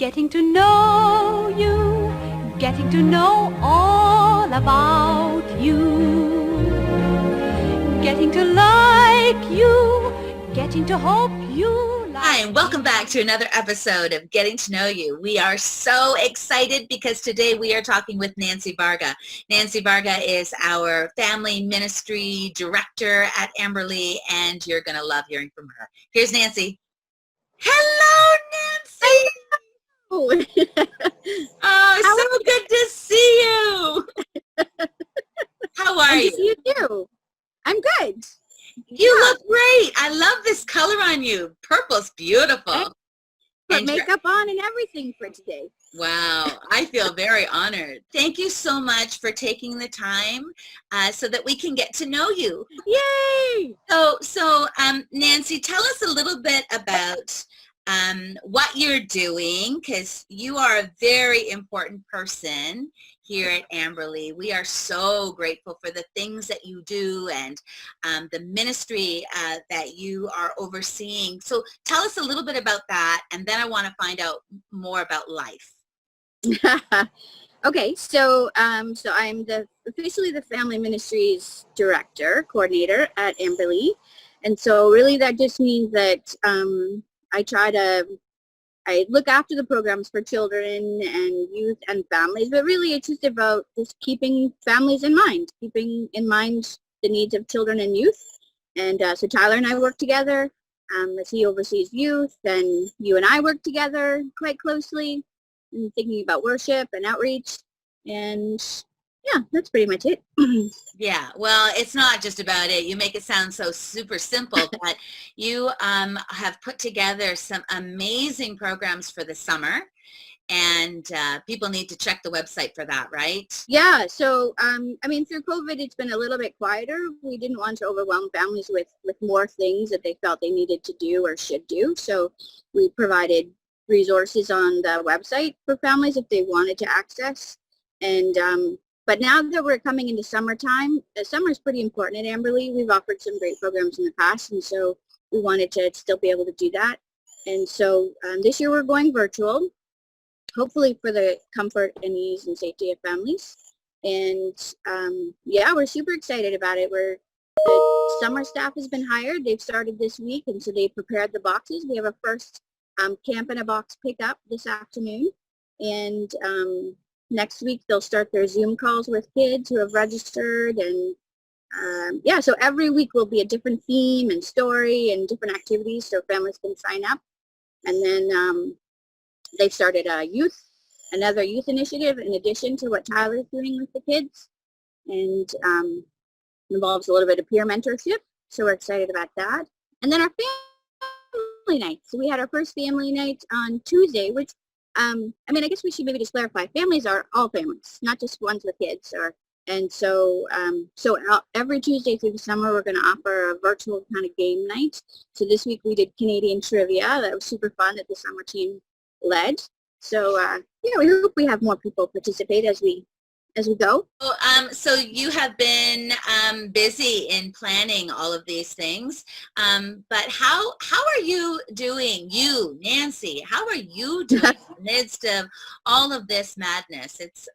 Getting to know you, getting to know all about you, getting to like you, getting to hope you like. Hi, and welcome back to another episode of Getting to Know You. We are so excited because today we are talking with Nancy Varga. Nancy Varga is our family ministry director at Amberlea, and you're going to love hearing from her. Here's Nancy. Hello, Nancy. Oh, so good to see you. How are you? Good to see you too. I'm good. You look great. I love this color on you. Purple's beautiful. Put makeup on and everything for today. Wow. I feel very honored. Thank you so much for taking the time so that we can get to know you. Yay! So Nancy, tell us a little bit about what you're doing, because you are a very important person here at Amberlea. We are so grateful for the things that you do and the ministry that you are overseeing. So tell us a little bit about that, and then I want to find out more about life. Okay, so I'm officially the family ministries director, coordinator at Amberlea, and so really that just means that I look after the programs for children and youth and families, but really it's just about just keeping families in mind, keeping in mind the needs of children and youth. And so Tyler and I work together as he oversees youth, and you and I work together quite closely in thinking about worship and outreach. And yeah, that's pretty much it. Yeah, well, it's not just about it. You make it sound so super simple, but you have put together some amazing programs for the summer, and people need to check the website for that, right? Yeah, so, through COVID, it's been a little bit quieter. We didn't want to overwhelm families with more things that they felt they needed to do or should do. So we provided resources on the website for families if they wanted to access. And but now that we're coming into summertime, summer is pretty important at Amberlea. We've offered some great programs in the past, and so we wanted to still be able to do that. And so this year we're going virtual, hopefully for the comfort and ease and safety of families. And we're super excited about it. The summer staff has been hired. They've started this week, and so they prepared the boxes. We have our first Camp in a Box pickup this afternoon, and next week they'll start their Zoom calls with kids who have registered, and so every week will be a different theme and story and different activities so families can sign up. And then they've started another youth initiative in addition to what Tyler's doing with the kids, and involves a little bit of peer mentorship, so we're excited about that. And then our family night. So we had our first family night on Tuesday, which I guess we should maybe just clarify. Families are all families, not just ones with kids. So every Tuesday through the summer, we're going to offer a virtual kind of game night. So this week we did Canadian trivia. That was super fun that the summer team led. So we hope we have more people participate as we go. So you have been busy in planning all of these things, but how are you doing, you, Nancy? How are you doing in the midst of all of this madness? It's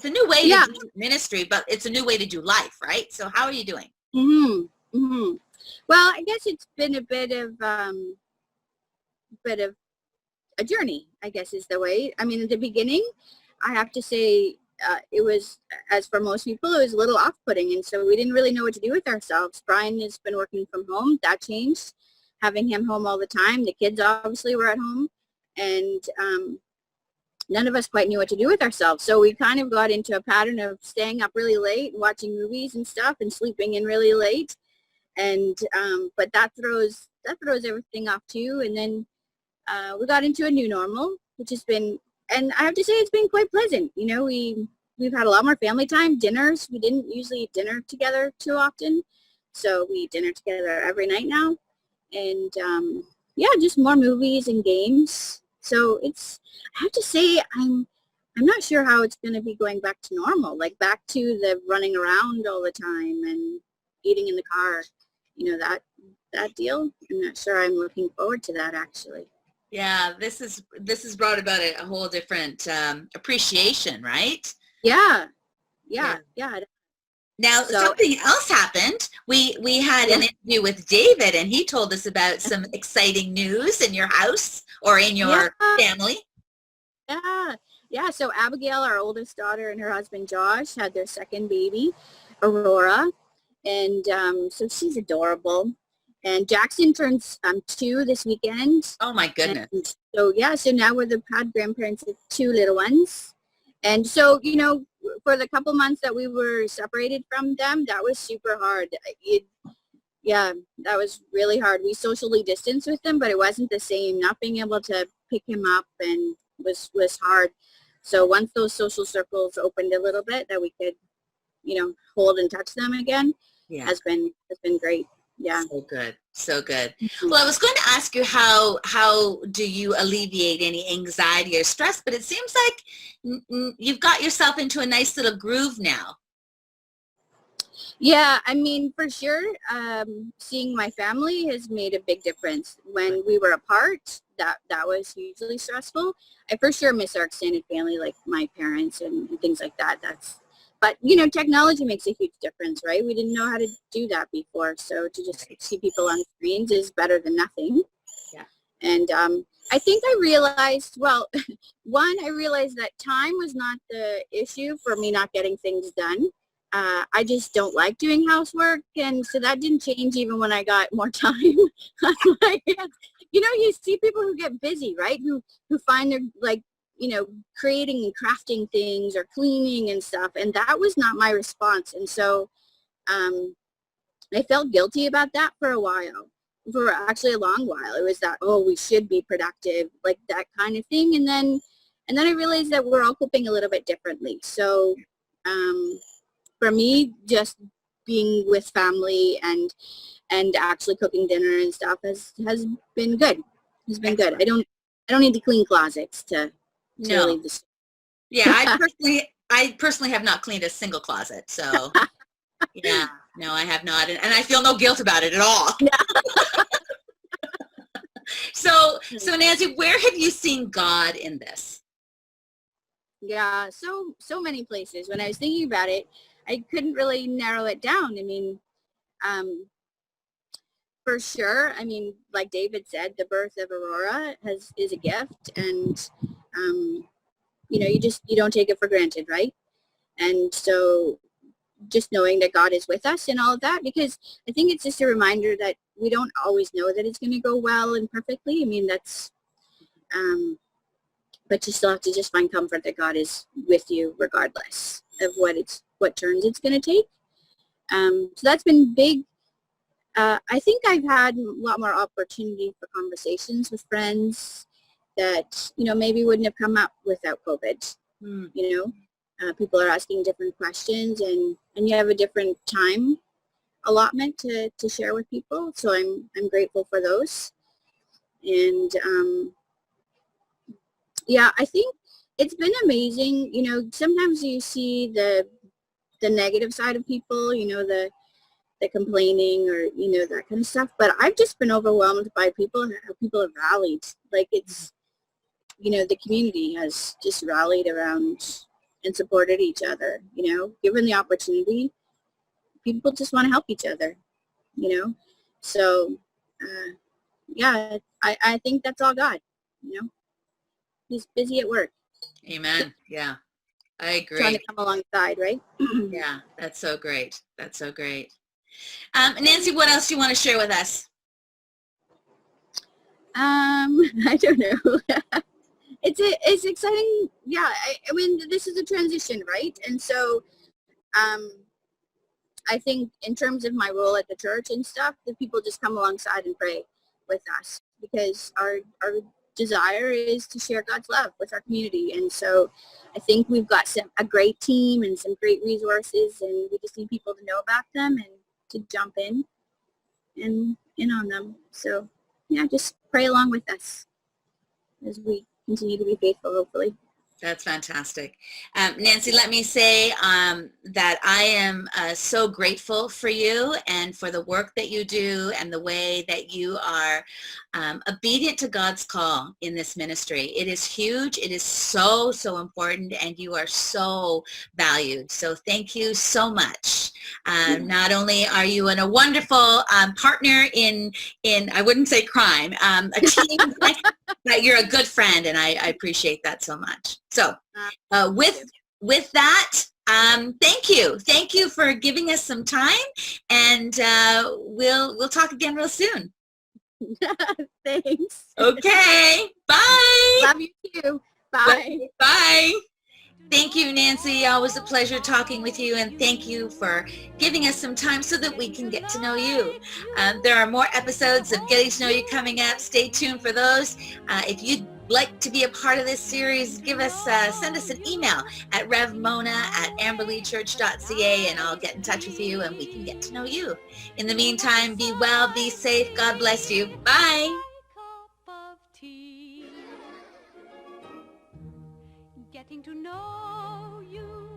a new way to do ministry, but it's a new way to do life, right? So how are you doing? Mm-hmm. Mm-hmm. Well, I guess it's been a bit of a journey, I guess is the way. I mean, at the beginning, I have to say, it was, as for most people, it was a little off-putting, and so we didn't really know what to do with ourselves. Brian has been working from home. That changed, having him home all the time. The kids obviously were at home, and none of us quite knew what to do with ourselves. So we kind of got into a pattern of staying up really late, watching movies and stuff, and sleeping in really late. And but that throws everything off too. And then we got into a new normal, which has been, and I have to say it's been quite pleasant. You know, we've had a lot more family time, dinners. We didn't usually eat dinner together too often, so we eat dinner together every night now. And just more movies and games. So I have to say, I'm not sure how it's going to be going back to normal, like back to the running around all the time and eating in the car, that deal. I'm not sure I'm looking forward to that, actually. Yeah, this has brought about a whole different appreciation, right? Yeah, Yeah. yeah, yeah. Now, So something else happened. We had yeah, an interview with David, and he told us about some exciting news in your house or in yeah, your family. yeah, yeah. So Abigail, our oldest daughter, and her husband Josh had their second baby, Aurora, and so she's adorable. And Jackson turns 2 this weekend, Oh my and goodness. so yeah, so now we're the proud grandparents of 2 little ones. And so, for the couple months that we were separated from them, that was super hard. Yeah, that was really hard. We socially distanced with him, but it wasn't the same. Not being able to pick him up and was hard. So once those social circles opened a little bit, that we could, hold and touch them again, Yeah. has been great. Yeah. So good. So good. Well, I was going to ask you how do you alleviate any anxiety or stress, but it seems like you've got yourself into a nice little groove now. Yeah, I mean, for sure, seeing my family has made a big difference. When we were apart, that was hugely stressful. I for sure miss our extended family, like my parents and things like that. But technology makes a huge difference, right? We didn't know how to do that before, so to just see people on screens is better than nothing. Yeah. And I think I realized, well, one, I realized that time was not the issue for me not getting things done. I just don't like doing housework, and so that didn't change even when I got more time on my hands. You see people who get busy, right? Who find their, like, creating and crafting things or cleaning and stuff, and that was not my response. And so I felt guilty about that for a while, for actually a long while. It was that, oh, we should be productive, like that kind of thing. And then I realized that we're all coping a little bit differently. So for me, just being with family and actually cooking dinner and stuff has been good. Has been good. I don't need to clean closets to No. leave the. Yeah, I personally have not cleaned a single closet. So yeah, no, I have not, and I feel no guilt about it at all. Yeah. So Nancy, where have you seen God in this? Yeah, so many places. When I was thinking about it, I couldn't really narrow it down. I mean, for sure. I mean, like David said, the birth of Aurora is a gift, and you don't take it for granted, right? And so just knowing that God is with us and all of that, because I think it's just a reminder that we don't always know that it's going to go well and perfectly. I mean, that's but you still have to just find comfort that God is with you regardless of what turns it's going to take. So that's been big. I think I've had a lot more opportunity for conversations with friends that, maybe wouldn't have come up without COVID. People are asking different questions, and you have a different time allotment to share with people. So I'm grateful for those. And yeah, I think it's been amazing. Sometimes you see the negative side of people, the complaining or, that kind of stuff. But I've just been overwhelmed by how people have rallied. Like it's, the community has just rallied around and supported each other, given the opportunity. People just want to help each other, So, yeah, I think that's all God, He's busy at work. Amen. Yeah, I agree. Trying to come alongside, right? Yeah, that's so great. That's so great. Nancy, what else do you want to share with us? I don't know. It's exciting. Yeah, I mean, this is a transition, right? And so, I think in terms of my role at the church and stuff, the people just come alongside and pray with us, because our desire is to share God's love with our community. And so I think we've got a great team and some great resources, and we just need people to know about them and to jump in on them. So yeah, just pray along with us as we continue to be faithful, hopefully. That's fantastic. Nancy, let me say that I am so grateful for you and for the work that you do and the way that you are obedient to God's call in this ministry. It is huge. It is so, so important, and you are so valued. So thank you so much. Not only are you a wonderful partner in, I wouldn't say crime, a team, but you're a good friend, and I appreciate that so much. So with that, thank you. Thank you for giving us some time, and we'll talk again real soon. Thanks. Okay. Bye. Love you too. Bye. Bye. Thank you, Nancy. Always a pleasure talking with you, and thank you for giving us some time so that we can get to know you. There are more episodes of Getting to Know You coming up. Stay tuned for those. If you'd like to be a part of this series, send us an email at revmona@AmberleaChurch.CA, and I'll get in touch with you and we can get to know you. In the meantime, be well, be safe. God bless you. Bye. Getting to know you,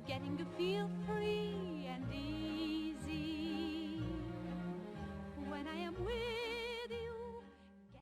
getting to feel